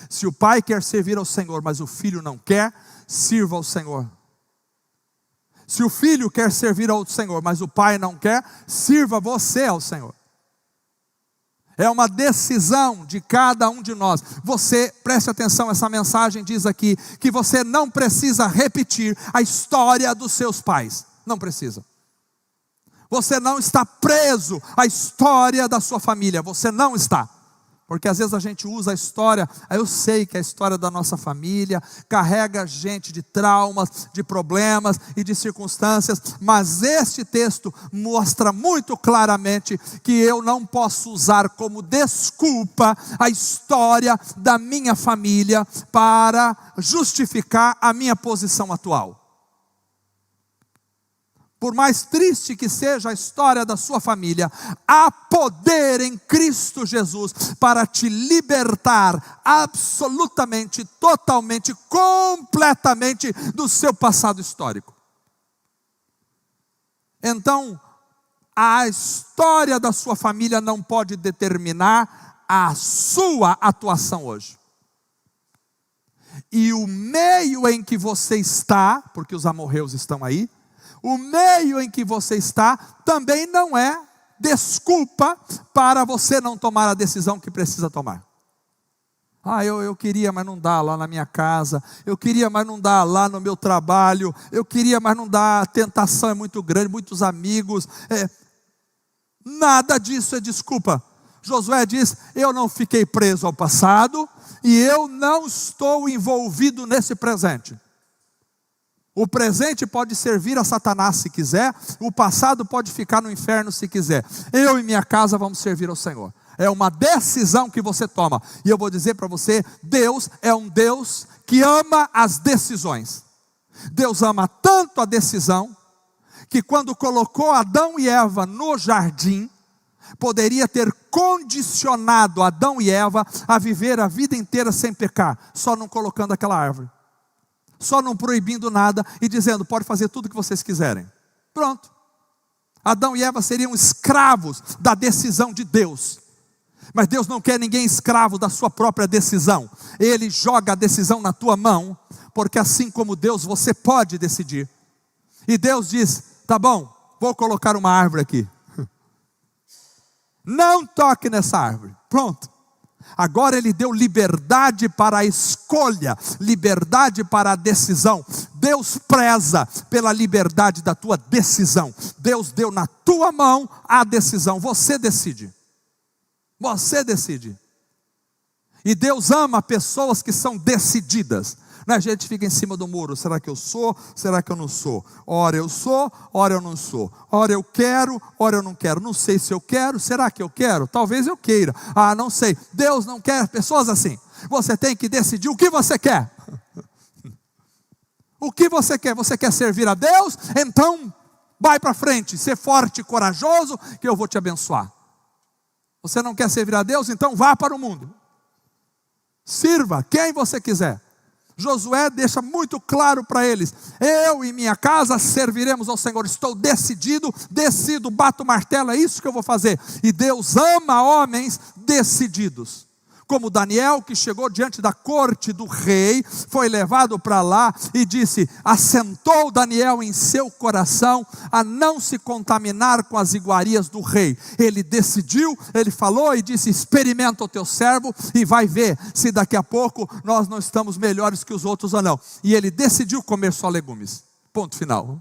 Se o pai quer servir ao Senhor, mas o filho não quer, sirva ao Senhor. Se o filho quer servir ao Senhor, mas o pai não quer, sirva você ao Senhor. É uma decisão de cada um de nós. Você, preste atenção, essa mensagem diz aqui que você não precisa repetir a história dos seus pais. Não precisa. Você não está preso à história da sua família. Você não está. Porque às vezes a gente usa a história, eu sei que a história da nossa família carrega gente de traumas, de problemas e de circunstâncias, mas este texto mostra muito claramente que eu não posso usar como desculpa a história da minha família para justificar a minha posição atual. Por mais triste que seja a história da sua família, há poder em Cristo Jesus para te libertar absolutamente, totalmente, completamente do seu passado histórico. Então, a história da sua família não pode determinar a sua atuação hoje. E o meio em que você está, porque os amorreus estão aí, o meio em que você está também não é desculpa para você não tomar a decisão que precisa tomar. Eu queria, mas não dá lá na minha casa. Eu queria, mas não dá lá no meu trabalho. Eu queria, mas não dá. A tentação é muito grande, muitos amigos. Nada disso é desculpa. Josué diz, eu não fiquei preso ao passado e eu não estou envolvido nesse presente. O presente pode servir a Satanás se quiser, o passado pode ficar no inferno se quiser. Eu e minha casa vamos servir ao Senhor. É uma decisão que você toma. E eu vou dizer para você, Deus é um Deus que ama as decisões. Deus ama tanto a decisão, que quando colocou Adão e Eva no jardim, poderia ter condicionado Adão e Eva a viver a vida inteira sem pecar, só não colocando aquela árvore. Só não proibindo nada e dizendo, pode fazer tudo o que vocês quiserem. Pronto. Adão e Eva seriam escravos da decisão de Deus. Mas Deus não quer ninguém escravo da sua própria decisão. Ele joga a decisão na tua mão, porque assim como Deus, você pode decidir. E Deus diz, tá bom, vou colocar uma árvore aqui. Não toque nessa árvore. Pronto. Agora Ele deu liberdade para a escolha, liberdade para a decisão. Deus preza pela liberdade da tua decisão. Deus deu na tua mão a decisão. Você decide. Você decide. E Deus ama pessoas que são decididas. A gente fica em cima do muro, será que eu sou? Será que eu não sou? Ora eu sou, ora eu não sou. Ora eu quero, ora eu não quero. Não sei se eu quero, será que eu quero? Talvez eu queira. Não sei. Deus não quer pessoas assim. Você tem que decidir o que você quer. O que você quer? Você quer servir a Deus? Então vai para frente, ser forte e corajoso, que eu vou te abençoar. Você não quer servir a Deus? Então vá para o mundo. Sirva quem você quiser. Josué deixa muito claro para eles: eu e minha casa serviremos ao Senhor. Estou decidido, decido, bato o martelo, é isso que eu vou fazer. E Deus ama homens decididos. Como Daniel, que chegou diante da corte do rei, foi levado para lá e disse: assentou Daniel em seu coração a não se contaminar com as iguarias do rei. Ele decidiu, ele falou e disse: experimenta o teu servo e vai ver se daqui a pouco nós não estamos melhores que os outros ou não. E ele decidiu comer só legumes, ponto final.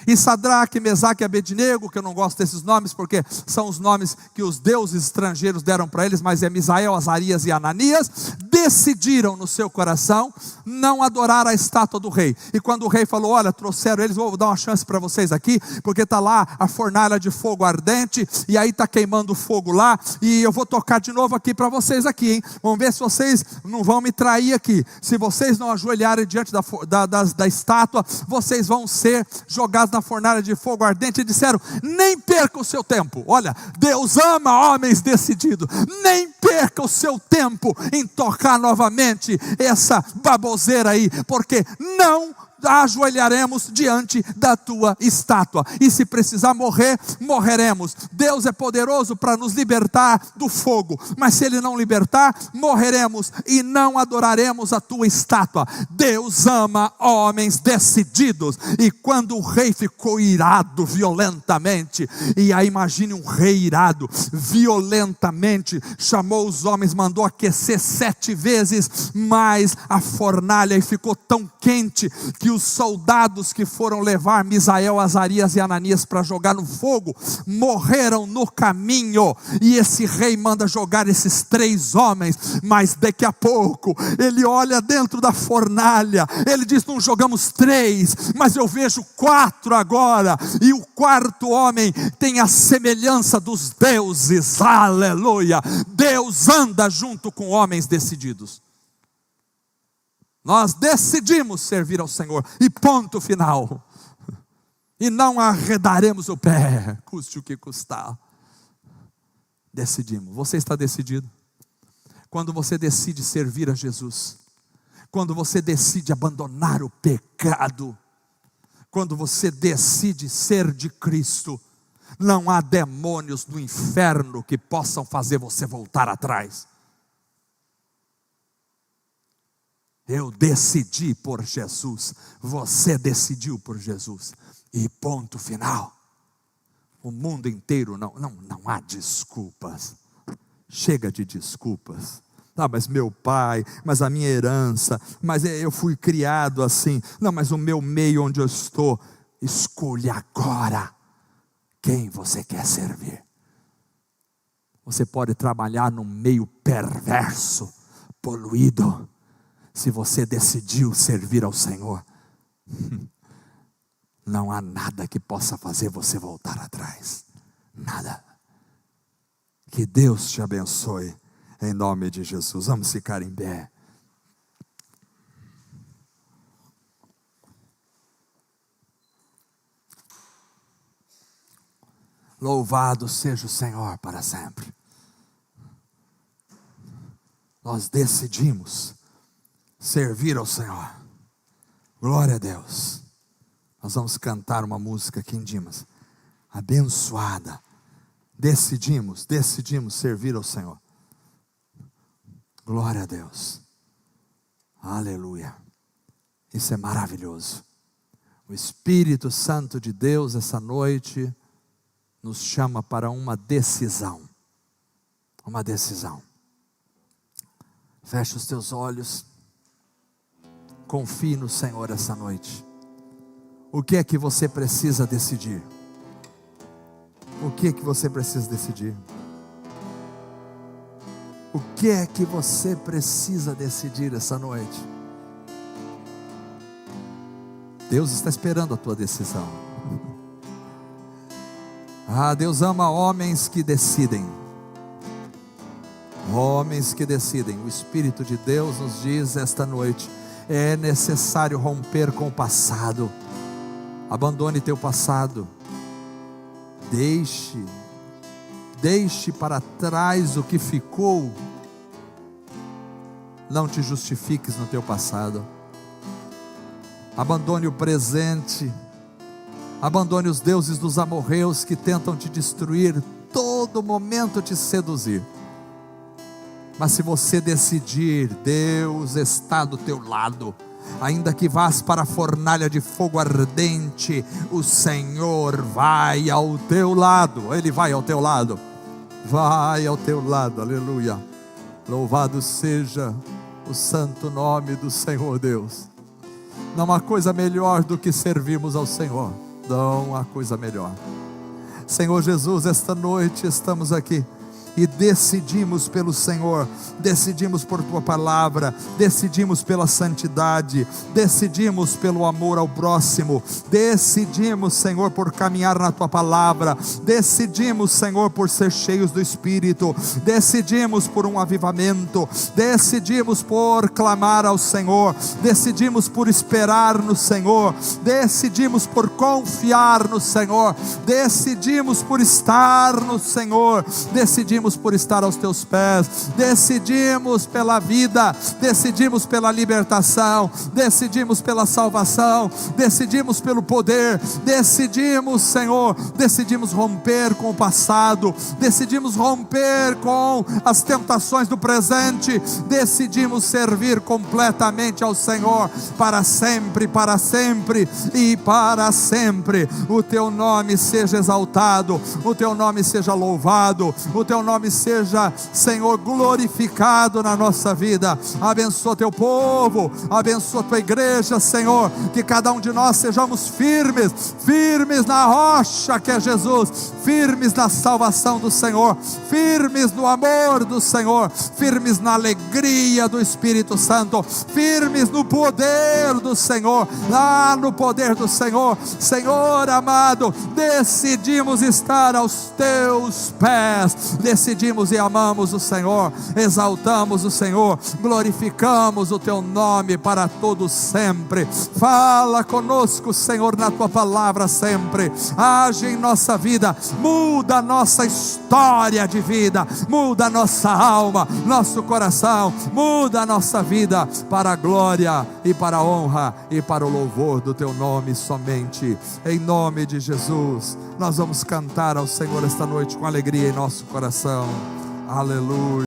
E Sadraque, Mesaque e Abednego, que eu não gosto desses nomes, porque são os nomes que os deuses estrangeiros deram para eles, mas é Misael, Azarias e Ananias, decidiram no seu coração não adorar a estátua do rei. E quando o rei falou: olha, trouxeram eles, vou dar uma chance para vocês aqui, porque está lá a fornalha de fogo ardente, e aí está queimando fogo lá, e eu vou tocar de novo aqui para vocês aqui, hein? Vamos ver se vocês não vão me trair aqui. Se vocês não ajoelharem diante da estátua, vocês vão ser jogados na fornalha de fogo ardente. E disseram: nem perca o seu tempo. Olha, Deus ama homens decididos. Nem perca o seu tempo em tocar novamente essa baboseira aí, porque não ajoelharemos diante da tua estátua, e se precisar morrer, morreremos. Deus é poderoso para nos libertar do fogo, mas se Ele não libertar, morreremos e não adoraremos a tua estátua. Deus ama homens decididos. E quando o rei ficou irado violentamente, e aí imagine um rei irado violentamente, chamou os homens, mandou aquecer 7 vezes mais a fornalha, e ficou tão quente que os soldados que foram levar Misael, Azarias e Ananias para jogar no fogo, morreram no caminho. E esse rei manda jogar esses 3 homens, mas daqui a pouco, ele olha dentro da fornalha, ele diz: não jogamos 3, mas eu vejo 4 agora, e o 4º homem tem a semelhança dos deuses, aleluia. Deus anda junto com homens decididos. Nós decidimos servir ao Senhor, e ponto final. E não arredaremos o pé, custe o que custar. Decidimos. Você está decidido? Quando você decide servir a Jesus, quando você decide abandonar o pecado, quando você decide ser de Cristo, não há demônios no inferno que possam fazer você voltar atrás. Eu decidi por Jesus, você decidiu por Jesus, e ponto final. O mundo inteiro não há desculpas. Chega de desculpas. Mas meu pai, mas a minha herança, mas eu fui criado assim. Não, mas o meu meio onde eu estou. Escolha agora quem você quer servir. Você pode trabalhar num meio perverso, poluído. Se você decidiu servir ao Senhor, não há nada que possa fazer você voltar atrás. Nada. Que Deus te abençoe, em nome de Jesus. Vamos ficar em pé. Louvado seja o Senhor para sempre. Nós decidimos servir ao Senhor. Glória a Deus. Nós vamos cantar uma música aqui em Dimas, abençoada. Decidimos servir ao Senhor. Glória a Deus. Aleluia. Isso é maravilhoso. O Espírito Santo de Deus essa noite nos chama para uma decisão. Uma decisão. Feche os teus olhos. Confie no Senhor essa noite. O que é que você precisa decidir? O que é que você precisa decidir? O que é que você precisa decidir essa noite? Deus está esperando a tua decisão. Deus ama homens que decidem. Homens que decidem. O Espírito de Deus nos diz esta noite: é necessário romper com o passado. Abandone teu passado. Deixe para trás o que ficou. Não te justifiques no teu passado. Abandone o presente. Abandone os deuses dos amorreus que tentam te destruir, todo momento te seduzir. Mas se você decidir, Deus está do teu lado. Ainda que vás para a fornalha de fogo ardente, o Senhor vai ao teu lado. Ele vai ao teu lado. Vai ao teu lado, aleluia. Louvado seja o santo nome do Senhor Deus. Não há coisa melhor do que servirmos ao Senhor. Não há coisa melhor. Senhor Jesus, esta noite estamos aqui e decidimos pelo Senhor, decidimos por Tua palavra, decidimos pela santidade, decidimos pelo amor ao próximo, decidimos, Senhor, por caminhar na Tua palavra, decidimos, Senhor, por ser cheios do Espírito, decidimos por um avivamento, decidimos por clamar ao Senhor, decidimos por esperar no Senhor, decidimos por confiar no Senhor, decidimos por estar no Senhor, decidimos por estar aos teus pés, decidimos pela vida, decidimos pela libertação, decidimos pela salvação, decidimos pelo poder, decidimos, Senhor, decidimos romper com o passado, decidimos romper com as tentações do presente, decidimos servir completamente ao Senhor, para sempre e para sempre. O teu nome seja exaltado, o teu nome seja louvado, o teu nome seja, Senhor, glorificado na nossa vida. Abençoa teu povo, abençoa tua igreja, Senhor, que cada um de nós sejamos firmes na rocha que é Jesus, firmes na salvação do Senhor, firmes no amor do Senhor, firmes na alegria do Espírito Santo, firmes no poder do Senhor, lá no poder do Senhor. Senhor amado, decidimos estar aos teus pés, decidimos e amamos o Senhor, exaltamos o Senhor, glorificamos o teu nome para todo sempre. Fala conosco, Senhor, na tua palavra sempre. Age em nossa vida, muda a nossa história de vida, muda a nossa alma, nosso coração, muda a nossa vida para a glória e para a honra e para o louvor do teu nome somente. Em nome de Jesus, nós vamos cantar ao Senhor esta noite com alegria em nosso coração. Aleluia.